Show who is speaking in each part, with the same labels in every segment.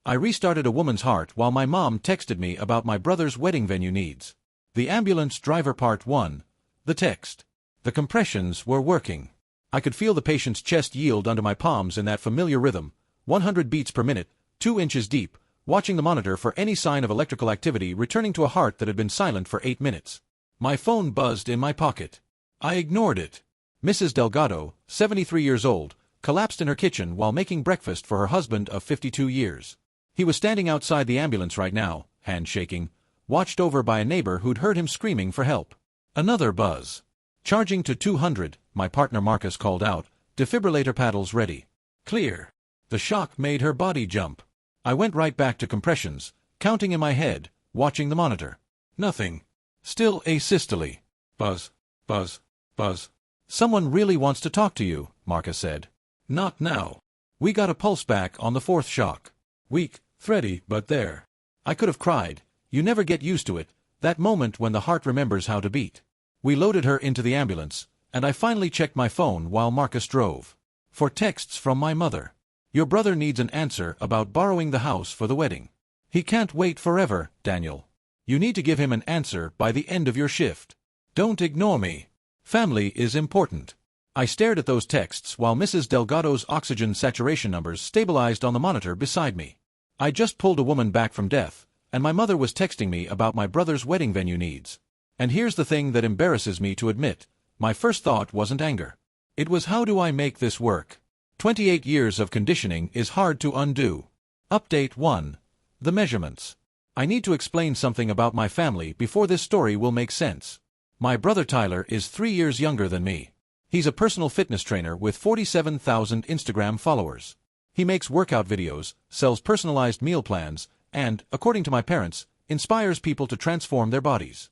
Speaker 1: I restarted a woman's heart while my mom texted me about my brother's wedding venue needs. The ambulance driver part 1. The text. The compressions were working. I could feel the patient's chest yield under my palms in that familiar rhythm, 100 beats per minute, 2 inches deep, watching the monitor for any sign of electrical activity returning to a heart that had been silent for 8 minutes. My phone buzzed in my pocket. I ignored it. Mrs. Delgado, 73 years old, collapsed in her kitchen while making breakfast for her husband of 52 years. He was standing outside the ambulance right now, hand shaking, watched over by a neighbor who'd heard him screaming for help. Another buzz. Charging to 200, my partner Marcus called out, defibrillator paddles ready. Clear. The shock made her body jump. I went right back to compressions, counting in my head, watching the monitor. Nothing. Still asystole. Buzz, buzz, buzz. Someone really wants to talk to you, Marcus said. Not now. We got a pulse back on the 4th shock. Weak, thready, but there. I could have cried. You never get used to it, that moment when the heart remembers how to beat. We loaded her into the ambulance, and I finally checked my phone while Marcus drove. For texts from my mother. Your brother needs an answer about borrowing the house for the wedding. He can't wait forever, Daniel. You need to give him an answer by the end of your shift. Don't ignore me. Family is important. I stared at those texts while Mrs. Delgado's oxygen saturation numbers stabilized on the monitor beside me. I just pulled a woman back from death, and my mother was texting me about my brother's wedding venue needs. And here's the thing that embarrasses me to admit. My first thought wasn't anger. It was, how do I make this work? 28 years of conditioning is hard to undo. Update 1. The measurements. I need to explain something about my family before this story will make sense. My brother Tyler is 3 years younger than me. He's a personal fitness trainer with 47,000 Instagram followers. He makes workout videos, sells personalized meal plans, and, according to my parents, inspires people to transform their bodies.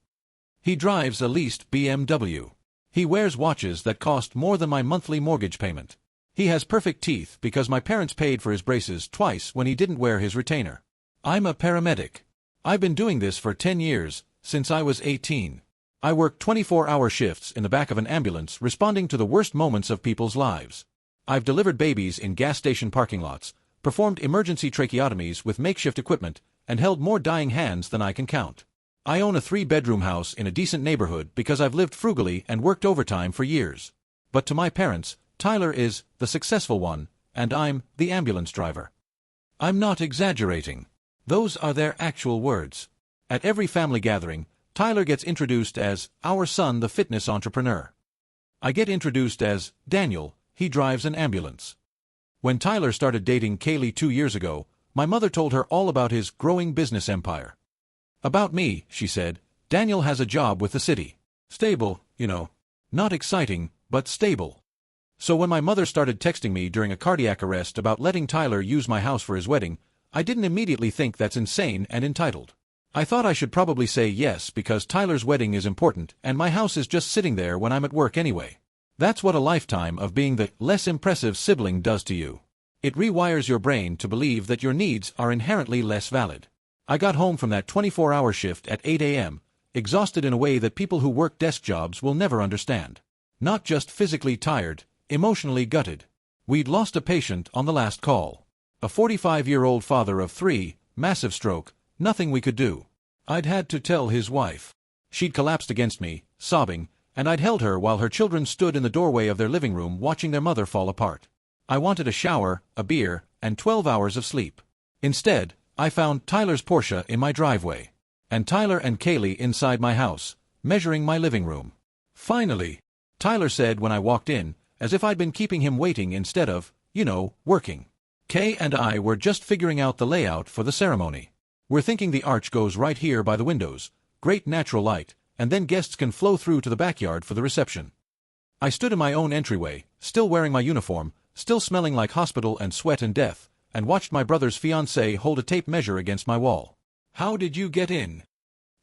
Speaker 1: He drives a leased BMW. He wears watches that cost more than my monthly mortgage payment. He has perfect teeth because my parents paid for his braces twice when he didn't wear his retainer. I'm a paramedic. I've been doing this for 10 years, since I was 18. I work 24-hour shifts in the back of an ambulance responding to the worst moments of people's lives. I've delivered babies in gas station parking lots, performed emergency tracheotomies with makeshift equipment, and held more dying hands than I can count. I own a 3-bedroom house in a decent neighborhood because I've lived frugally and worked overtime for years. But to my parents, Tyler is the successful one, and I'm the ambulance driver. I'm not exaggerating. Those are their actual words. At every family gathering, Tyler gets introduced as our son, the fitness entrepreneur. I get introduced as Daniel, he drives an ambulance. When Tyler started dating Kaylee 2 years ago, my mother told her all about his growing business empire. About me, she said, Daniel has a job with the city. Stable, you know. Not exciting, but stable. So when my mother started texting me during a cardiac arrest about letting Tyler use my house for his wedding, I didn't immediately think that's insane and entitled. I thought I should probably say yes because Tyler's wedding is important and my house is just sitting there when I'm at work anyway. That's what a lifetime of being the less impressive sibling does to you. It rewires your brain to believe that your needs are inherently less valid. I got home from that 24-hour shift at 8 a.m., exhausted in a way that people who work desk jobs will never understand. Not just physically tired, emotionally gutted. We'd lost a patient on the last call. A 45-year-old father of 3, massive stroke, nothing we could do. I'd had to tell his wife. She'd collapsed against me, sobbing, and I'd held her while her children stood in the doorway of their living room watching their mother fall apart. I wanted a shower, a beer, and 12 hours of sleep. Instead, I found Tyler's Porsche in my driveway. And Tyler and Kaylee inside my house, measuring my living room. Finally, Tyler said when I walked in, as if I'd been keeping him waiting instead of, working. Kay and I were just figuring out the layout for the ceremony. We're thinking the arch goes right here by the windows, great natural light, and then guests can flow through to the backyard for the reception. I stood in my own entryway, still wearing my uniform, still smelling like hospital and sweat and death, and watched my brother's fiancée hold a tape measure against my wall. How did you get in?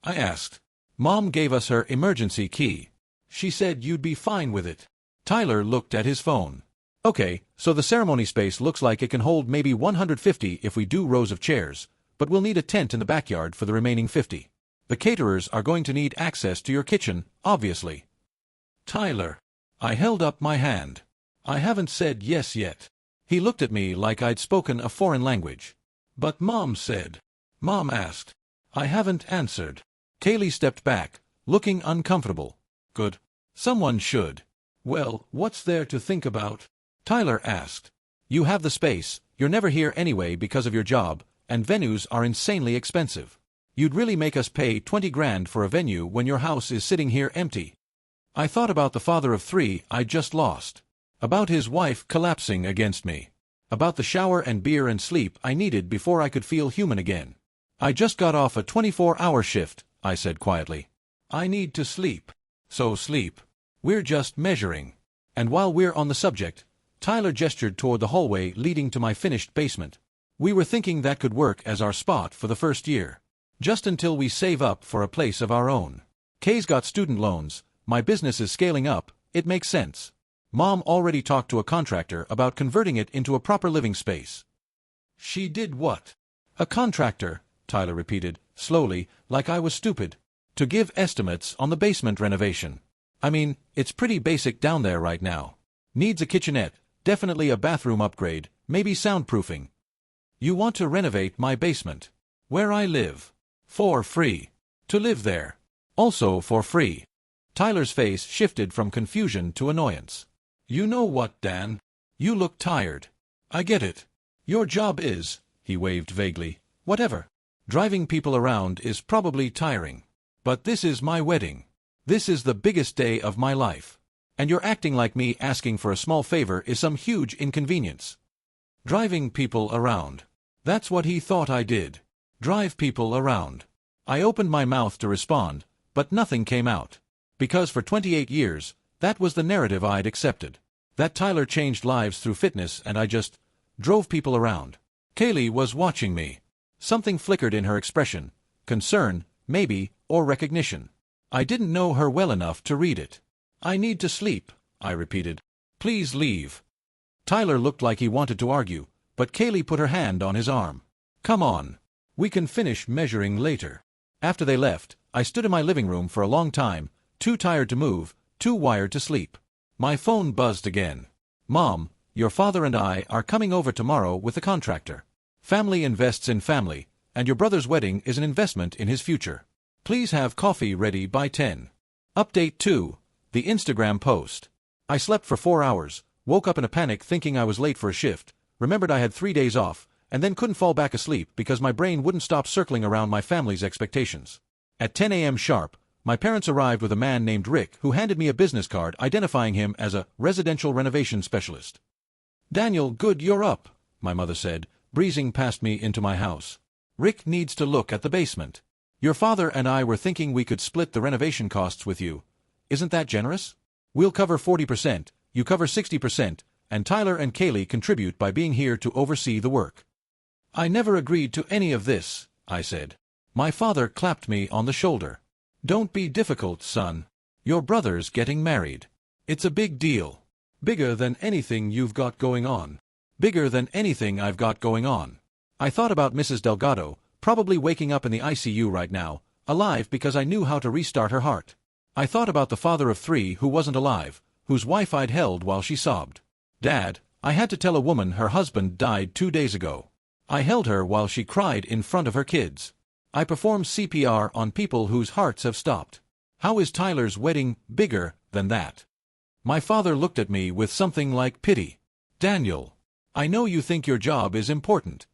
Speaker 1: I asked. Mom gave us her emergency key. She said you'd be fine with it. Tyler looked at his phone. Okay, so the ceremony space looks like it can hold maybe 150 if we do rows of chairs, but we'll need a tent in the backyard for the remaining 50. The caterers are going to need access to your kitchen, obviously. Tyler. I held up my hand. I haven't said yes yet. He looked at me like I'd spoken a foreign language. But Mom said. Mom asked. I haven't answered. Kaylee stepped back, looking uncomfortable. Good. Someone should. Well, what's there to think about? Tyler asked. You have the space, you're never here anyway because of your job, and venues are insanely expensive. You'd really make us pay 20 grand for a venue when your house is sitting here empty. I thought about the father of 3 I just lost. About his wife collapsing against me. About the shower and beer and sleep I needed before I could feel human again. I just got off a 24-hour shift, I said quietly. I need to sleep. So sleep. We're just measuring. And while we're on the subject, Tyler gestured toward the hallway leading to my finished basement. We were thinking that could work as our spot for the first year. Just until we save up for a place of our own. Kay's got student loans, my business is scaling up, it makes sense. Mom already talked to a contractor about converting it into a proper living space. She did what? A contractor, Tyler repeated, slowly, like I was stupid. To give estimates on the basement renovation. I mean, it's pretty basic down there right now. Needs a kitchenette, definitely a bathroom upgrade, maybe soundproofing. You want to renovate my basement. Where I live. For free. To live there. Also for free. Tyler's face shifted from confusion to annoyance. You know what, Dan? You look tired. I get it. Your job is, he waved vaguely, whatever. Driving people around is probably tiring. But this is my wedding. This is the biggest day of my life. And you're acting like me asking for a small favor is some huge inconvenience. Driving people around. That's what he thought I did. Drive people around. I opened my mouth to respond, but nothing came out. Because for 28 years, that was the narrative I'd accepted. That Tyler changed lives through fitness and I just drove people around. Kaylee was watching me. Something flickered in her expression. Concern, maybe, or recognition. I didn't know her well enough to read it. I need to sleep, I repeated. Please leave. Tyler looked like he wanted to argue, but Kaylee put her hand on his arm. Come on. We can finish measuring later. After they left, I stood in my living room for a long time, too tired to move, too wired to sleep. My phone buzzed again. Mom, your father and I are coming over tomorrow with a contractor. Family invests in family, and your brother's wedding is an investment in his future. Please have coffee ready by 10. Update 2. The Instagram post. I slept for 4 hours, woke up in a panic thinking I was late for a shift, remembered I had 3 days off, and then couldn't fall back asleep because my brain wouldn't stop circling around my family's expectations. At 10 a.m. sharp, my parents arrived with a man named Rick who handed me a business card identifying him as a residential renovation specialist. Daniel, good you're up, my mother said, breezing past me into my house. Rick needs to look at the basement. Your father and I were thinking we could split the renovation costs with you. Isn't that generous? We'll cover 40%, you cover 60%, and Tyler and Kaylee contribute by being here to oversee the work. I never agreed to any of this, I said. My father clapped me on the shoulder. Don't be difficult, son. Your brother's getting married. It's a big deal. Bigger than anything you've got going on. Bigger than anything I've got going on. I thought about Mrs. Delgado, probably waking up in the ICU right now, alive because I knew how to restart her heart. I thought about the father of 3 who wasn't alive, whose wife I'd held while she sobbed. Dad, I had to tell a woman her husband died 2 days ago. I held her while she cried in front of her kids. I performed CPR on people whose hearts have stopped. How is Tyler's wedding bigger than that? My father looked at me with something like pity. Daniel, I know you think your job is important.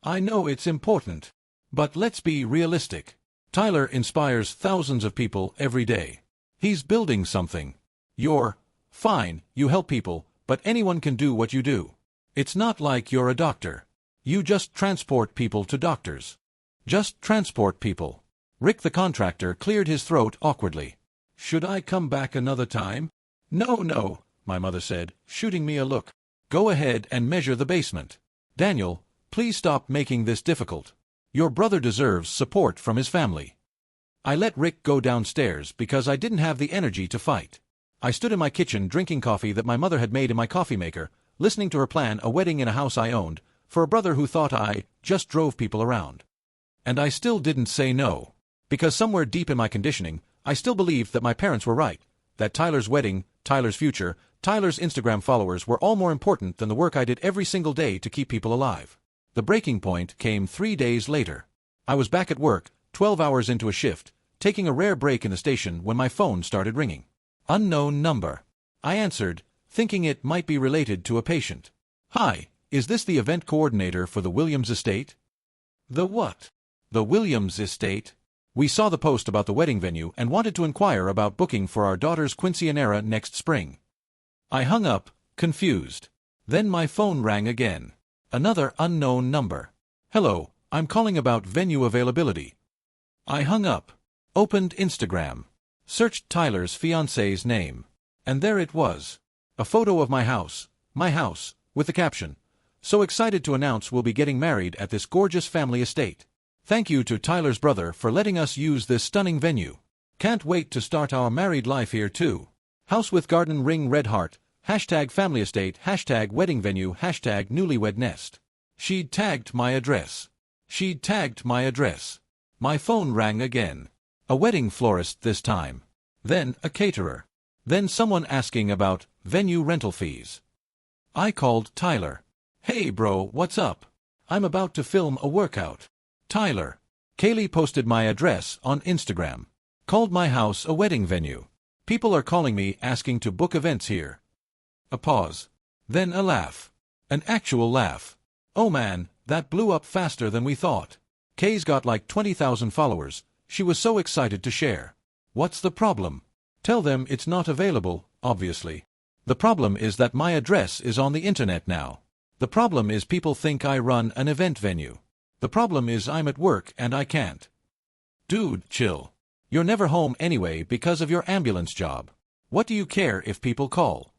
Speaker 1: I know it's important. But let's be realistic. Tyler inspires thousands of people every day. He's building something. You're fine, you help people, but anyone can do what you do. It's not like you're a doctor. You just transport people to doctors. Just transport people. Rick the contractor cleared his throat awkwardly. Should I come back another time? No, my mother said, shooting me a look. Go ahead and measure the basement. Daniel, please stop making this difficult. Your brother deserves support from his family. I let Rick go downstairs because I didn't have the energy to fight. I stood in my kitchen drinking coffee that my mother had made in my coffee maker, listening to her plan a wedding in a house I owned, for a brother who thought I just drove people around. And I still didn't say no. Because somewhere deep in my conditioning, I still believed that my parents were right, that Tyler's wedding, Tyler's future, Tyler's Instagram followers were all more important than the work I did every single day to keep people alive. The breaking point came 3 days later. I was back at work, 12 hours into a shift, taking a rare break in the station when my phone started ringing. Unknown number. I answered, thinking it might be related to a patient. Hi, is this the event coordinator for the Williams estate? The what? The Williams estate? We saw the post about the wedding venue and wanted to inquire about booking for our daughter's quinceañera next spring. I hung up, confused. Then my phone rang again. Another unknown number. Hello, I'm calling about venue availability. I hung up, opened Instagram, searched Tyler's fiancée's name, and there it was. A photo of my house, with the caption, "So excited to announce we'll be getting married at this gorgeous family estate. Thank you to Tyler's brother for letting us use this stunning venue. Can't wait to start our married life here too. House with garden ring red heart, #family estate, #wedding venue, #newlywed nest." She'd tagged my address. My phone rang again. A wedding florist this time. Then a caterer. Then someone asking about venue rental fees. I called Tyler. "Hey bro, what's up? I'm about to film a workout." Tyler. Kaylee posted my address on Instagram. Called my house a wedding venue. People are calling me asking to book events here. A pause. Then a laugh. An actual laugh. Oh man, that blew up faster than we thought. Kay's got like 20,000 followers. She was so excited to share. What's the problem? Tell them it's not available, obviously. The problem is that my address is on the internet now. The problem is people think I run an event venue. The problem is I'm at work and I can't. Dude, chill. You're never home anyway because of your ambulance job. What do you care if people call?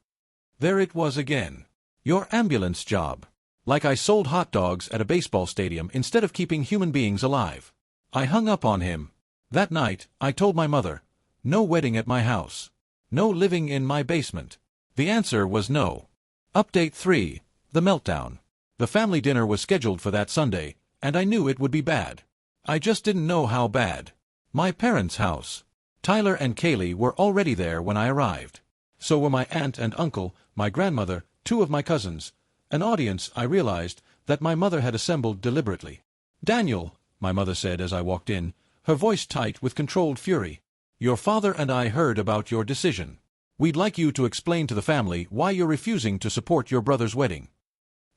Speaker 1: There it was again. Your ambulance job. Like I sold hot dogs at a baseball stadium instead of keeping human beings alive. I hung up on him. That night, I told my mother, no wedding at my house. No living in my basement. The answer was no. Update 3. The meltdown. The family dinner was scheduled for that Sunday, and I knew it would be bad. I just didn't know how bad. My parents' house. Tyler and Kaylee were already there when I arrived. So were my aunt and uncle, my grandmother, 2 of my cousins, an audience I realized that my mother had assembled deliberately. "Daniel," my mother said as I walked in, her voice tight with controlled fury, "your father and I heard about your decision. We'd like you to explain to the family why you're refusing to support your brother's wedding."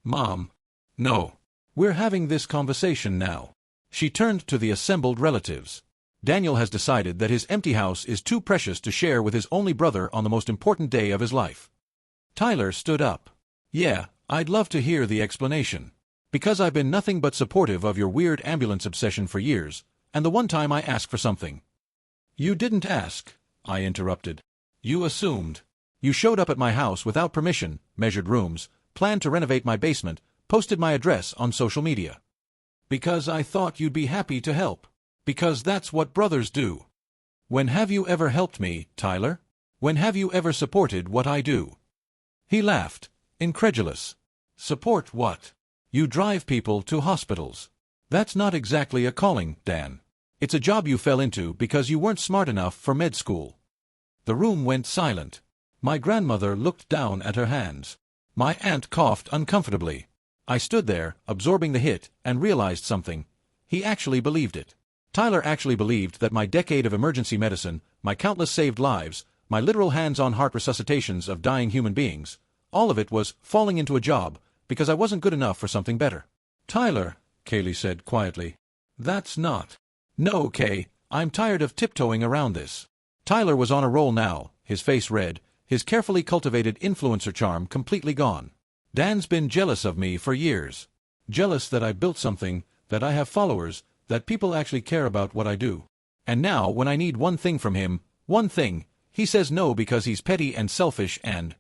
Speaker 1: "Mom. No. We're having this conversation now." She turned to the assembled relatives. "Daniel has decided that his empty house is too precious to share with his only brother on the most important day of his life." Tyler stood up. "Yeah, I'd love to hear the explanation. Because I've been nothing but supportive of your weird ambulance obsession for years, and the one time I asked for something." "You didn't ask," I interrupted. "You assumed. You showed up at my house without permission, measured rooms, planned to renovate my basement, posted my address on social media. Because I thought you'd be happy to help. Because that's what brothers do. When have you ever helped me, Tyler? When have you ever supported what I do?" He laughed, incredulous. "Support what? You drive people to hospitals. That's not exactly a calling, Dan. It's a job you fell into because you weren't smart enough for med school." The room went silent. My grandmother looked down at her hands. My aunt coughed uncomfortably. I stood there, absorbing the hit, and realized something. He actually believed it. Tyler actually believed that my decade of emergency medicine, my countless saved lives, my literal hands-on heart resuscitations of dying human beings, all of it was falling into a job because I wasn't good enough for something better. "Tyler," Kaylee said quietly, "that's not." "No, Kay, I'm tired of tiptoeing around this." Tyler was on a roll now, his face red, his carefully cultivated influencer charm completely gone. "Dan's been jealous of me for years. Jealous that I built something, that I have followers, that people actually care about what I do. And now when I need one thing from him, one thing, he says no because he's petty and selfish and—"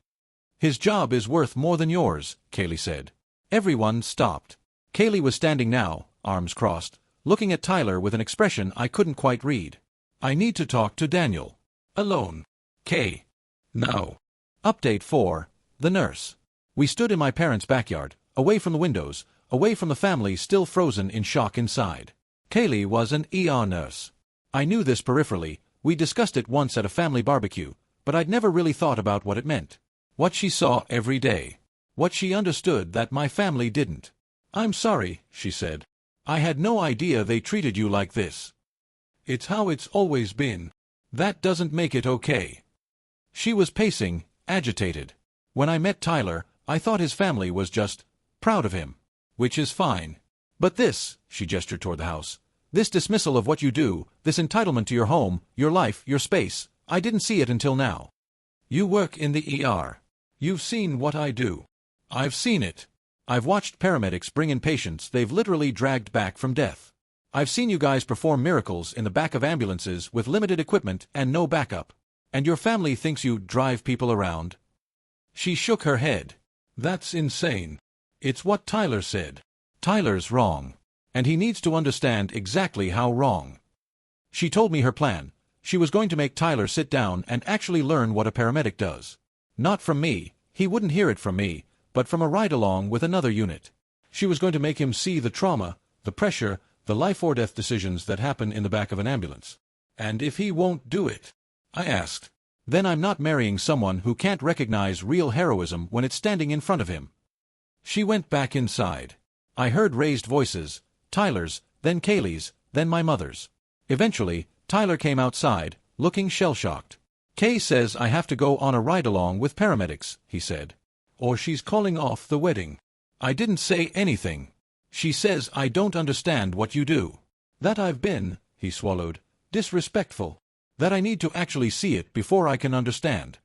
Speaker 1: "His job is worth more than yours," Kaylee said. Everyone stopped. Kaylee was standing now, arms crossed, looking at Tyler with an expression I couldn't quite read. "I need to talk to Daniel. Alone. Kay. Now." Update 4. The nurse. We stood in my parents' backyard, away from the windows, away from the family still frozen in shock inside. Kaylee was an ER nurse. I knew this peripherally, we discussed it once at a family barbecue, but I'd never really thought about what it meant. What she saw every day. What she understood that my family didn't. I'm sorry, she said. I had no idea they treated you like this. It's how it's always been. That doesn't make it okay. She was pacing, agitated. When I met Tyler, I thought his family was just proud of him. Which is fine. But this, she gestured toward the house, this dismissal of what you do, this entitlement to your home, your life, your space, I didn't see it until now. You work in the ER. You've seen what I do. I've seen it. I've watched paramedics bring in patients they've literally dragged back from death. I've seen you guys perform miracles in the back of ambulances with limited equipment and no backup. And your family thinks you drive people around? She shook her head. That's insane. It's what Tyler said. Tyler's wrong. And he needs to understand exactly how wrong. She told me her plan. She was going to make Tyler sit down and actually learn what a paramedic does. Not from me, he wouldn't hear it from me, but from a ride-along with another unit. She was going to make him see the trauma, the pressure, the life-or-death decisions that happen in the back of an ambulance. And if he won't do it? I asked. Then I'm not marrying someone who can't recognize real heroism when it's standing in front of him. She went back inside. I heard raised voices, Tyler's, then Kaylee's, then my mother's. Eventually, Tyler came outside, looking shell-shocked. Kay says I have to go on a ride-along with paramedics, he said. Or she's calling off the wedding. I didn't say anything. She says I don't understand what you do. That I've been, he swallowed, disrespectful. That I need to actually see it before I can understand.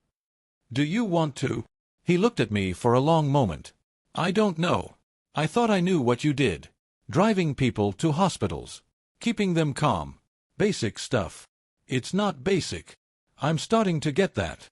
Speaker 1: Do you want to? He looked at me for a long moment. I don't know. I thought I knew what you did. Driving people to hospitals. Keeping them calm. Basic stuff. It's not basic. I'm starting to get that.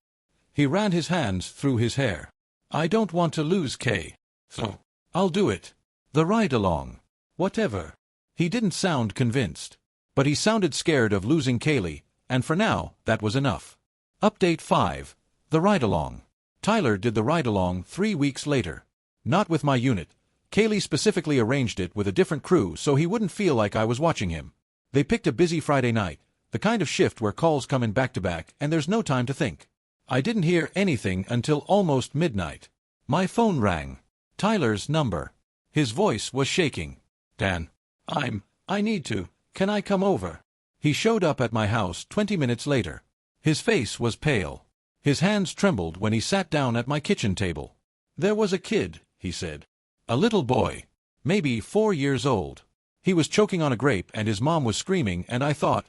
Speaker 1: He ran his hands through his hair. I don't want to lose Kay. So, I'll do it. The ride-along. Whatever. He didn't sound convinced. But he sounded scared of losing Kaylee, and for now, that was enough. Update 5. The ride-along. Tyler did the ride-along 3 weeks later. Not with my unit. Kaylee specifically arranged it with a different crew so he wouldn't feel like I was watching him. They picked a busy Friday night, the kind of shift where calls come in back-to-back and there's no time to think. I didn't hear anything until almost midnight. My phone rang. Tyler's number. His voice was shaking. Dan. I need to. Can I come over? He showed up at my house 20 minutes later. His face was pale. His hands trembled when he sat down at my kitchen table. There was a kid, he said. A little boy. Maybe 4 years old. He was choking on a grape and his mom was screaming and I thought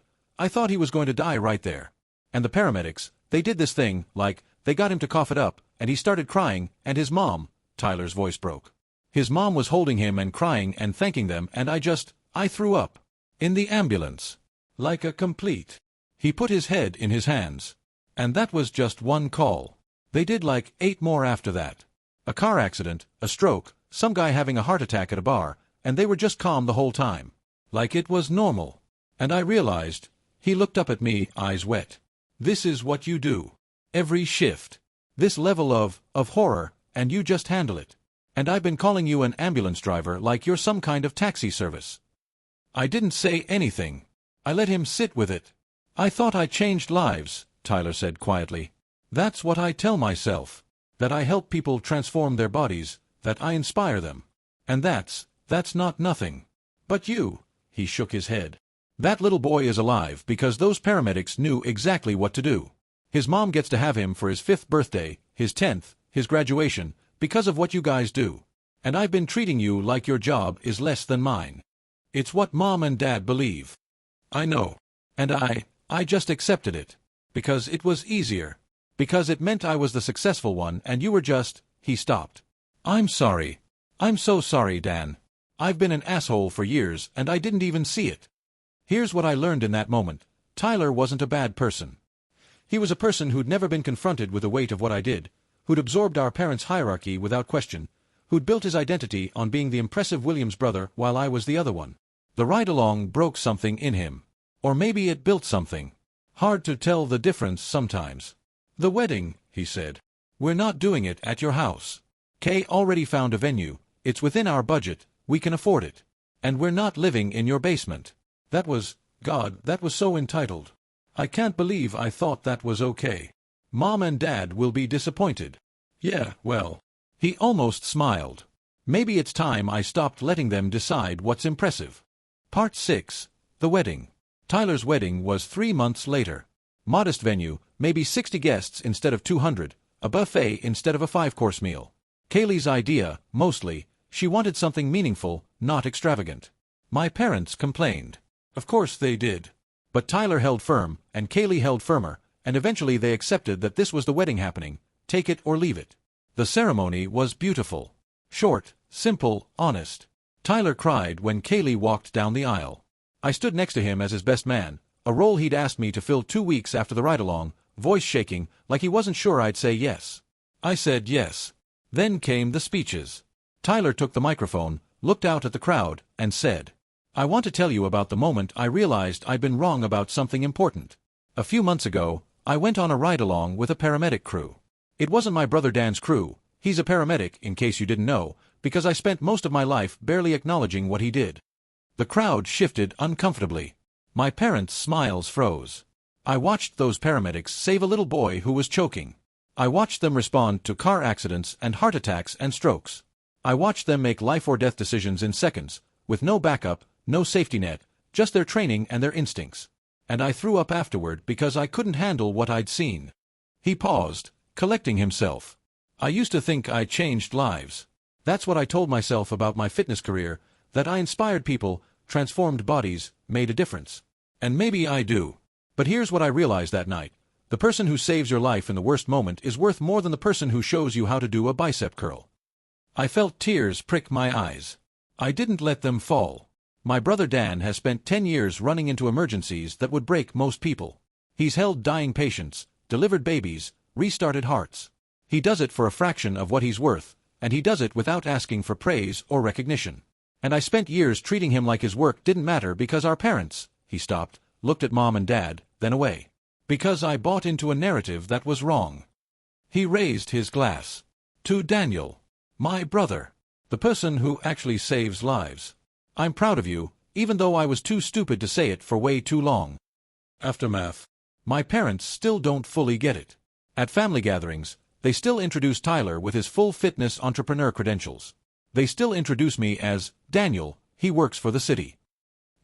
Speaker 1: he was going to die right there. And the paramedics, they did this thing, like, they got him to cough it up, and he started crying, and his mom, Tyler's voice broke. His mom was holding him and crying and thanking them and I threw up. In the ambulance. Like a complete. He put his head in his hands. And that was just one call. They did like 8 more after that. A car accident, a stroke, some guy having a heart attack at a bar, and they were just calm the whole time. Like it was normal. And I realized, he looked up at me, eyes wet. This is what you do. Every shift. This level of horror, and you just handle it. And I've been calling you an ambulance driver like you're some kind of taxi service. I didn't say anything. I let him sit with it. I thought I changed lives, Tyler said quietly. That's what I tell myself. That I help people transform their bodies, that I inspire them. And that's not nothing. But you, he shook his head. That little boy is alive because those paramedics knew exactly what to do. His mom gets to have him for his 5th birthday, his 10th, his graduation, because of what you guys do. And I've been treating you like your job is less than mine. It's what Mom and Dad believe. I know. And I just accepted it. Because it was easier. Because it meant I was the successful one and you were just, he stopped. I'm sorry. I'm so sorry, Dan. I've been an asshole for years and I didn't even see it. Here's what I learned in that moment. Tyler wasn't a bad person. He was a person who'd never been confronted with the weight of what I did, who'd absorbed our parents' hierarchy without question, who'd built his identity on being the impressive Williams brother while I was the other one. The ride-along broke something in him. Or maybe it built something. Hard to tell the difference sometimes. The wedding, he said. We're not doing it at your house. Kay already found a venue. It's within our budget. We can afford it. And we're not living in your basement. That was, God, that was so entitled. I can't believe I thought that was okay. Mom and Dad will be disappointed. Yeah, well. He almost smiled. Maybe it's time I stopped letting them decide what's impressive. Part 6. The Wedding. Tyler's wedding was 3 months later. Modest venue, maybe 60 guests instead of 200, a buffet instead of a 5-course meal. Kaylee's idea, mostly. She wanted something meaningful, not extravagant. My parents complained. Of course they did. But Tyler held firm, and Kaylee held firmer, and eventually they accepted that this was the wedding happening, take it or leave it. The ceremony was beautiful. Short, simple, honest. Tyler cried when Kaylee walked down the aisle. I stood next to him as his best man, a role he'd asked me to fill 2 weeks after the ride-along, voice shaking, like he wasn't sure I'd say yes. I said yes. Then came the speeches. Tyler took the microphone, looked out at the crowd, and said, "I want to tell you about the moment I realized I'd been wrong about something important. A few months ago, I went on a ride-along with a paramedic crew. It wasn't my brother Dan's crew, he's a paramedic, in case you didn't know, because I spent most of my life barely acknowledging what he did." The crowd shifted uncomfortably. My parents' smiles froze. I watched those paramedics save a little boy who was choking. I watched them respond to car accidents and heart attacks and strokes. I watched them make life-or-death decisions in seconds, with no backup, no safety net, just their training and their instincts. And I threw up afterward because I couldn't handle what I'd seen. He paused, collecting himself. I used to think I changed lives. That's what I told myself about my fitness career, that I inspired people, transformed bodies, made a difference. And maybe I do. But here's what I realized that night. The person who saves your life in the worst moment is worth more than the person who shows you how to do a bicep curl. I felt tears prick my eyes. I didn't let them fall. My brother Dan has spent 10 years running into emergencies that would break most people. He's held dying patients, delivered babies, restarted hearts. He does it for a fraction of what he's worth, and he does it without asking for praise or recognition. And I spent years treating him like his work didn't matter because our parents, he stopped, looked at Mom and Dad, then away. Because I bought into a narrative that was wrong. He raised his glass. To Daniel. My brother. The person who actually saves lives. I'm proud of you, even though I was too stupid to say it for way too long. Aftermath. My parents still don't fully get it. At family gatherings, they still introduce Tyler with his full fitness entrepreneur credentials. They still introduce me as Daniel, he works for the city.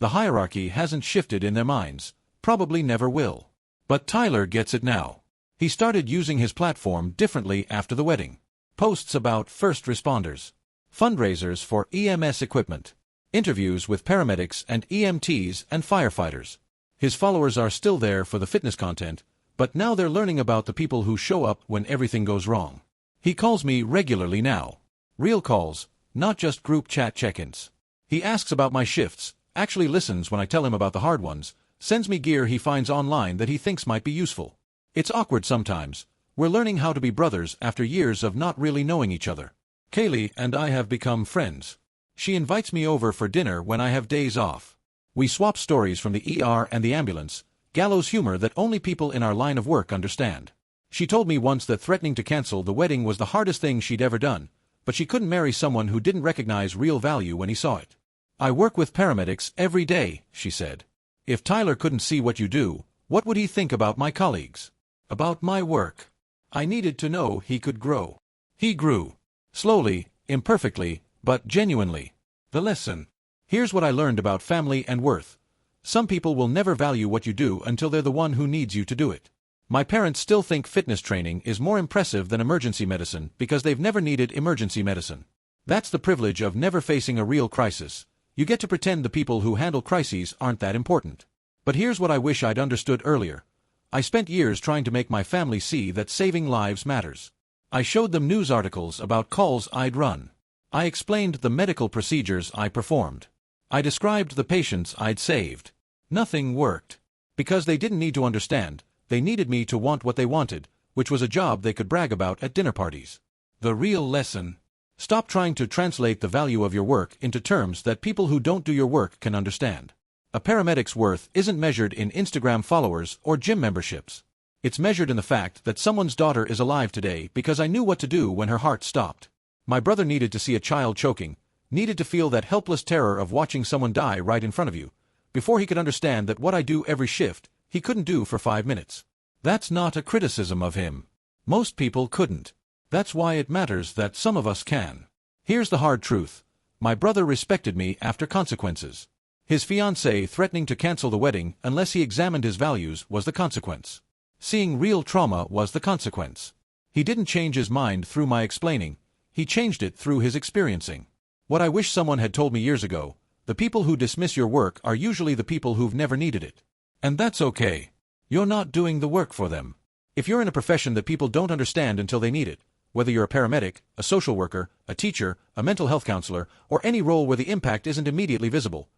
Speaker 1: The hierarchy hasn't shifted in their minds, probably never will. But Tyler gets it now. He started using his platform differently after the wedding. Posts about first responders. Fundraisers for EMS equipment. Interviews with paramedics and EMTs and firefighters. His followers are still there for the fitness content, but now they're learning about the people who show up when everything goes wrong. He calls me regularly now. Real calls, not just group chat check-ins. He asks about my shifts, actually listens when I tell him about the hard ones, sends me gear he finds online that he thinks might be useful. It's awkward sometimes. We're learning how to be brothers after years of not really knowing each other. Kaylee and I have become friends. She invites me over for dinner when I have days off. We swap stories from the ER and the ambulance, gallows humor that only people in our line of work understand. She told me once that threatening to cancel the wedding was the hardest thing she'd ever done, but she couldn't marry someone who didn't recognize real value when he saw it. I work with paramedics every day, she said. If Tyler couldn't see what you do, what would he think about my colleagues? About my work? I needed to know he could grow. He grew. Slowly, imperfectly, but genuinely. The lesson. Here's what I learned about family and worth. Some people will never value what you do until they're the one who needs you to do it. My parents still think fitness training is more impressive than emergency medicine because they've never needed emergency medicine. That's the privilege of never facing a real crisis. You get to pretend the people who handle crises aren't that important. But here's what I wish I'd understood earlier. I spent years trying to make my family see that saving lives matters. I showed them news articles about calls I'd run. I explained the medical procedures I performed. I described the patients I'd saved. Nothing worked. Because they didn't need to understand, they needed me to want what they wanted, which was a job they could brag about at dinner parties. The real lesson. Stop trying to translate the value of your work into terms that people who don't do your work can understand. A paramedic's worth isn't measured in Instagram followers or gym memberships. It's measured in the fact that someone's daughter is alive today because I knew what to do when her heart stopped. My brother needed to see a child choking, needed to feel that helpless terror of watching someone die right in front of you, before he could understand that what I do every shift, he couldn't do for 5 minutes. That's not a criticism of him. Most people couldn't. That's why it matters that some of us can. Here's the hard truth. My brother respected me after consequences. His fiancée threatening to cancel the wedding unless he examined his values was the consequence. Seeing real trauma was the consequence. He didn't change his mind through my explaining, he changed it through his experiencing. What I wish someone had told me years ago, the people who dismiss your work are usually the people who've never needed it. And that's okay. You're not doing the work for them. If you're in a profession that people don't understand until they need it, whether you're a paramedic, a social worker, a teacher, a mental health counselor, or any role where the impact isn't immediately visible,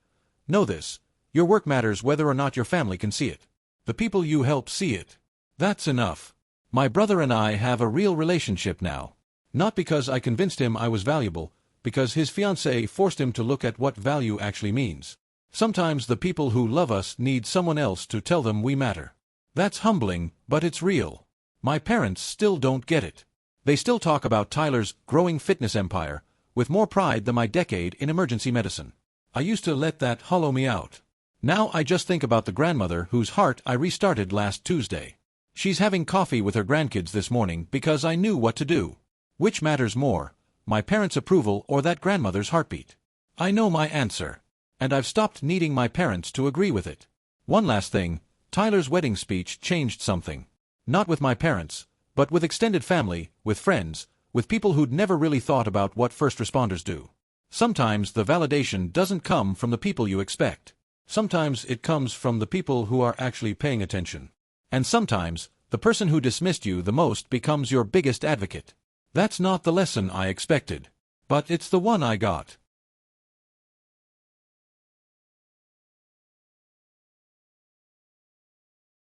Speaker 1: know this: your work matters whether or not your family can see it. The people you help see it. That's enough. My brother and I have a real relationship now. Not because I convinced him I was valuable, because his fiancée forced him to look at what value actually means. Sometimes the people who love us need someone else to tell them we matter. That's humbling, but it's real. My parents still don't get it. They still talk about Tyler's growing fitness empire with more pride than my decade in emergency medicine. I used to let that hollow me out. Now I just think about the grandmother whose heart I restarted last Tuesday. She's having coffee with her grandkids this morning because I knew what to do. Which matters more, my parents' approval or that grandmother's heartbeat? I know my answer. And I've stopped needing my parents to agree with it. One last thing, Tyler's wedding speech changed something. Not with my parents, but with extended family, with friends, with people who'd never really thought about what first responders do. Sometimes the validation doesn't come from the people you expect. Sometimes it comes from the people who are actually paying attention. And sometimes, the person who dismissed you the most becomes your biggest advocate. That's not the lesson I expected. But it's the one I got.